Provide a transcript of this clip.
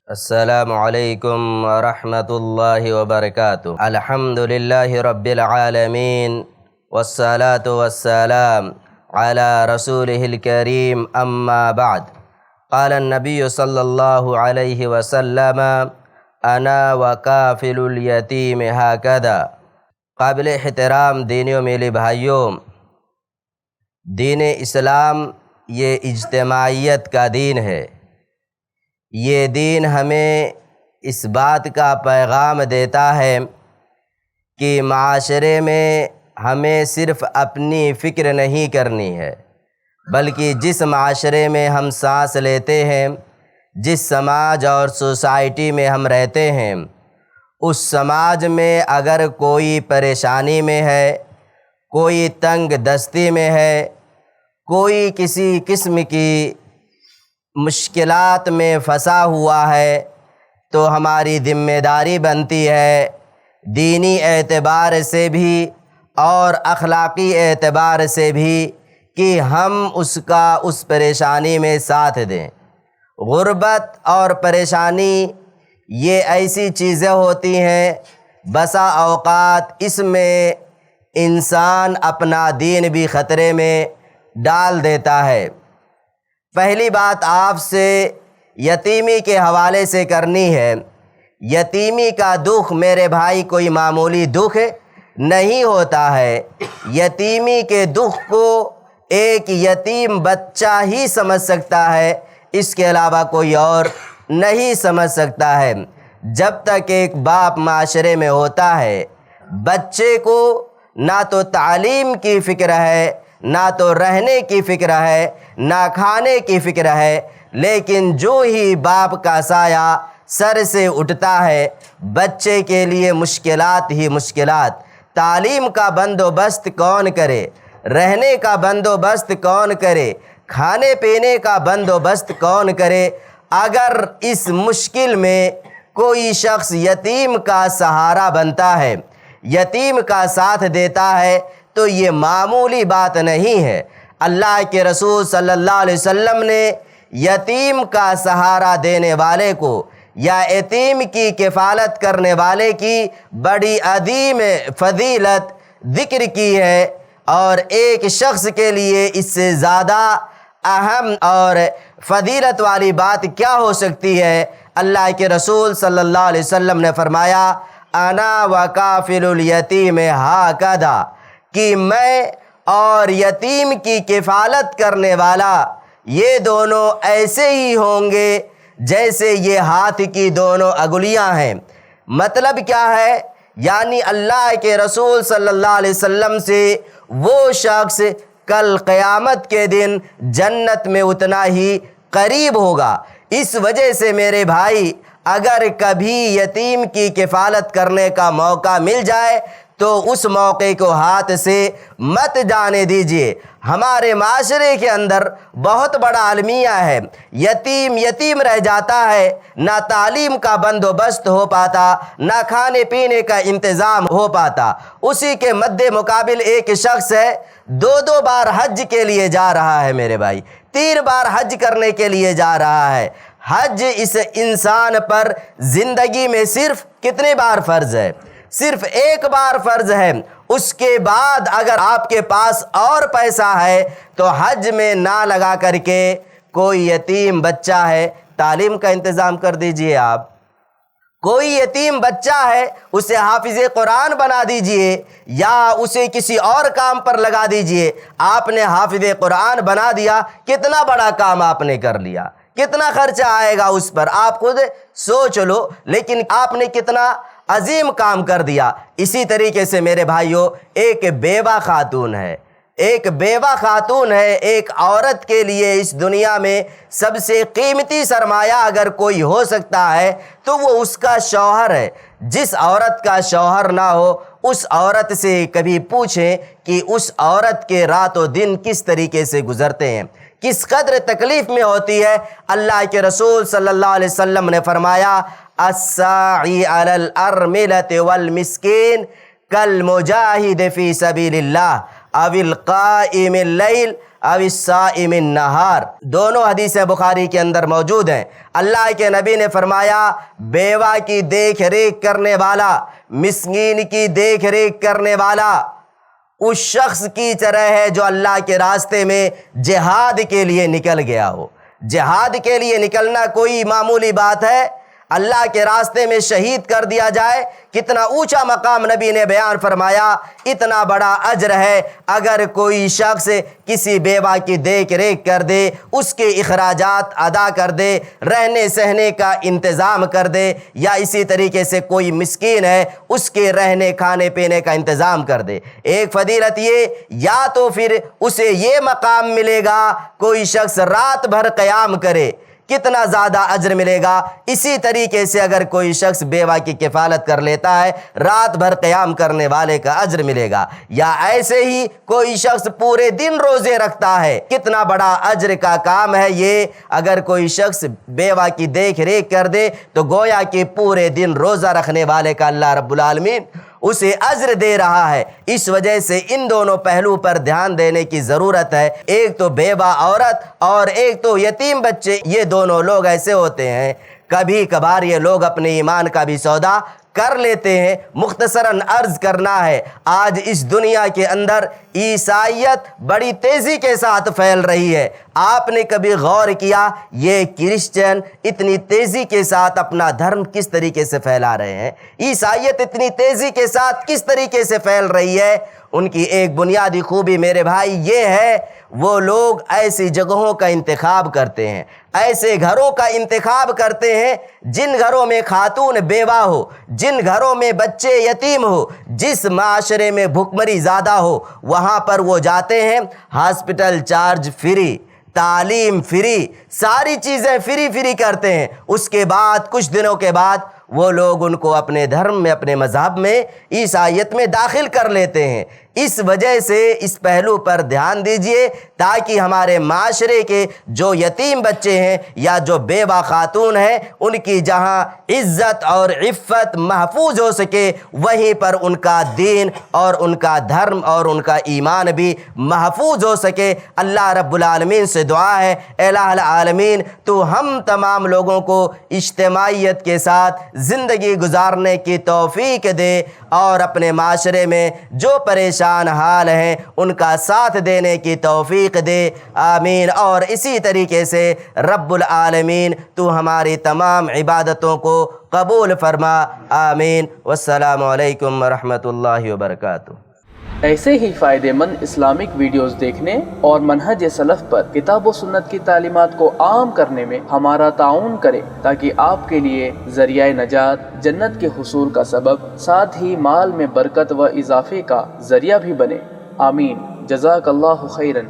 السلام علیکم ورحمۃ اللہ وبرکاتہ۔ الحمد للہ رب العالمین والصلاة والسلام علی رسولہ الکریم اما بعد۔ قال النبی صلی اللہ علیہ وسلم انا وکافل الیتیم ہکذا۔ قابل احترام دینی و میلی بھائیوں، دین اسلام یہ اجتماعیت کا دین ہے۔ یہ دین ہمیں اس بات کا پیغام دیتا ہے کہ معاشرے میں ہمیں صرف اپنی فکر نہیں کرنی ہے، بلکہ جس معاشرے میں ہم سانس لیتے ہیں، جس سماج اور سوسائٹی میں ہم رہتے ہیں، اس سماج میں اگر کوئی پریشانی میں ہے، کوئی تنگ دستی میں ہے، کوئی کسی قسم کی مشکلات میں پھنسا ہوا ہے، تو ہماری ذمہ داری بنتی ہے دینی اعتبار سے بھی اور اخلاقی اعتبار سے بھی کہ ہم اس پریشانی میں ساتھ دیں۔ غربت اور پریشانی یہ ایسی چیزیں ہوتی ہیں، بسا اوقات اس میں انسان اپنا دین بھی خطرے میں ڈال دیتا ہے۔ پہلی بات آپ سے یتیمی کے حوالے سے کرنی ہے۔ یتیمی کا دکھ میرے بھائی کوئی معمولی دکھ نہیں ہوتا ہے۔ یتیمی کے دکھ کو ایک یتیم بچہ ہی سمجھ سکتا ہے، اس کے علاوہ کوئی اور نہیں سمجھ سکتا ہے۔ جب تک ایک باپ معاشرے میں ہوتا ہے، بچے کو نہ تو تعلیم کی فکر ہے، نہ تو رہنے کی فکر ہے، نہ کھانے کی فکر ہے، لیکن جو ہی باپ کا سایہ سر سے اٹھتا ہے، بچے کے لیے مشکلات ہی مشکلات۔ تعلیم کا بندوبست کون کرے، رہنے کا بندوبست کون کرے، کھانے پینے کا بندوبست کون کرے؟ اگر اس مشکل میں کوئی شخص یتیم کا سہارا بنتا ہے، یتیم کا ساتھ دیتا ہے، تو یہ معمولی بات نہیں ہے۔ اللہ کے رسول صلی اللہ علیہ وسلم نے یتیم کا سہارا دینے والے کو یا یتیم کی کفالت کرنے والے کی بڑی عظیم فضیلت ذکر کی ہے، اور ایک شخص کے لیے اس سے زیادہ اہم اور فضیلت والی بات کیا ہو سکتی ہے؟ اللہ کے رسول صلی اللہ علیہ وسلم نے فرمایا انا وکافل الیتیم ہکذا، کہ میں اور یتیم کی کفالت کرنے والا یہ دونوں ایسے ہی ہوں گے جیسے یہ ہاتھ کی دونوں انگلیاں ہیں۔ مطلب کیا ہے؟ یعنی اللہ کے رسول صلی اللہ علیہ وسلم سے وہ شخص کل قیامت کے دن جنت میں اتنا ہی قریب ہوگا۔ اس وجہ سے میرے بھائی، اگر کبھی یتیم کی کفالت کرنے کا موقع مل جائے تو اس موقع کو ہاتھ سے مت جانے دیجیے۔ ہمارے معاشرے کے اندر بہت بڑا المیہ ہے، یتیم رہ جاتا ہے، نہ تعلیم کا بندوبست ہو پاتا، نہ کھانے پینے کا انتظام ہو پاتا۔ اسی کے مد مقابل ایک شخص ہے، 2 بار حج کے لیے جا رہا ہے میرے بھائی، 3 بار حج کرنے کے لیے جا رہا ہے۔ حج اس انسان پر زندگی میں صرف کتنے بار فرض ہے؟ صرف 1 بار فرض ہے۔ اس کے بعد اگر آپ کے پاس اور پیسہ ہے تو حج میں نہ لگا کر کے کوئی یتیم بچہ ہے، تعلیم کا انتظام کر دیجئے۔ آپ کوئی یتیم بچہ ہے، اسے حافظ قرآن بنا دیجئے یا اسے کسی اور کام پر لگا دیجئے۔ آپ نے حافظ قرآن بنا دیا، کتنا بڑا کام آپ نے کر لیا، کتنا خرچہ آئے گا اس پر آپ خود سوچ لو، لیکن آپ نے کتنا عظیم کام کر دیا۔ اسی طریقے سے میرے بھائیوں، ایک بیوہ خاتون ہے، ایک عورت کے لیے اس دنیا میں سب سے قیمتی سرمایہ اگر کوئی ہو سکتا ہے تو وہ اس کا شوہر ہے۔ جس عورت کا شوہر نہ ہو، اس عورت سے کبھی پوچھیں کہ اس عورت کے رات و دن کس طریقے سے گزرتے ہیں، کس قدر تکلیف میں ہوتی ہے۔ اللہ کے رسول صلی اللہ علیہ وسلم نے فرمایا الساعی علی الارملۃ والمسکین کالمجاہد فی سبیل اللہ۔ او القائم اللیل او الصائم النہار۔ دونوں حدیث بخاری کے اندر موجود ہیں۔ اللہ کے نبی نے فرمایا بیوہ کی دیکھ ریکھ کرنے والا، مسکین کی دیکھ ریکھ کرنے والا اس شخص کی طرح ہے جو اللہ کے راستے میں جہاد کے لیے نکل گیا ہو۔ جہاد کے لیے نکلنا کوئی معمولی بات ہے؟ اللہ کے راستے میں شہید کر دیا جائے، کتنا اونچا مقام نبی نے بیان فرمایا، اتنا بڑا اجر ہے اگر کوئی شخص کسی بیوہ کی دیکھ ریکھ کر دے، اس کے اخراجات ادا کر دے، رہنے سہنے کا انتظام کر دے، یا اسی طریقے سے کوئی مسکین ہے اس کے رہنے کھانے پینے کا انتظام کر دے۔ ایک فضیلت یہ، یا تو پھر اسے یہ مقام ملے گا کوئی شخص رات بھر قیام کرے، کتنا زیادہ اجر ملے گا۔ اسی طریقے سے اگر کوئی شخص بیوہ کی کفالت کر لیتا ہے، رات بھر قیام کرنے والے کا اجر ملے گا۔ یا ایسے ہی کوئی شخص پورے دن روزے رکھتا ہے، کتنا بڑا اجر کا کام ہے یہ۔ اگر کوئی شخص بیوہ کی دیکھ ریکھ کر دے تو گویا کہ پورے دن روزہ رکھنے والے کا اللہ رب العالمین اسے اجر دے رہا ہے۔ اس وجہ سے ان دونوں پہلو پر دھیان دینے کی ضرورت ہے۔ ایک تو بیوہ عورت اور ایک تو یتیم بچے، یہ دونوں لوگ ایسے ہوتے ہیں کبھی کبھار یہ لوگ اپنے ایمان کا بھی سودا کر لیتے ہیں۔ مختصراً عرض کرنا ہے، آج اس دنیا کے اندر عیسائیت بڑی تیزی کے ساتھ پھیل رہی ہے۔ آپ نے کبھی غور کیا یہ کرسچن اتنی تیزی کے ساتھ اپنا دھرم کس طریقے سے پھیلا رہے ہیں؟ عیسائیت اتنی تیزی کے ساتھ کس طریقے سے پھیل رہی ہے؟ ان کی ایک بنیادی خوبی میرے بھائی یہ ہے، وہ لوگ ایسی جگہوں کا انتخاب کرتے ہیں، ایسے گھروں کا انتخاب کرتے ہیں جن گھروں میں خاتون بیوہ ہو، جن گھروں میں بچے یتیم ہو، جس معاشرے میں بھوکمری زیادہ ہو، وہاں پر وہ جاتے ہیں۔ ہاسپٹل چارج فری، تعلیم فری، ساری چیزیں فری کرتے ہیں۔ اس کے بعد کچھ دنوں کے بعد وہ لوگ ان کو اپنے دھرم میں، اپنے مذہب میں، عیسائیت میں داخل کر لیتے ہیں۔ اس وجہ سے اس پہلو پر دھیان دیجئے تاکہ ہمارے معاشرے کے جو یتیم بچے ہیں یا جو بیوہ خاتون ہیں ان کی جہاں عزت اور عفت محفوظ ہو سکے، وہیں پر ان کا دین اور ان کا دھرم اور ان کا ایمان بھی محفوظ ہو سکے۔ اللہ رب العالمین سے دعا ہے، الہ العالمین تو ہم تمام لوگوں کو اجتماعیت کے ساتھ زندگی گزارنے کی توفیق دے اور اپنے معاشرے میں جو پریشان حال ہیں ان کا ساتھ دینے کی توفیق دے، آمین۔ اور اسی طریقے سے رب العالمین تو ہماری تمام عبادتوں کو قبول فرما، آمین۔ والسلام علیکم ورحمۃ اللہ وبرکاتہ۔ ایسے ہی فائدہ مند اسلامک ویڈیوز دیکھنے اور منہج سلف پر کتاب و سنت کی تعلیمات کو عام کرنے میں ہمارا تعاون کریں تاکہ آپ کے لیے ذریعہ نجات، جنت کے حصول کا سبب، ساتھ ہی مال میں برکت و اضافے کا ذریعہ بھی بنے، آمین۔ جزاک اللہ خیرن۔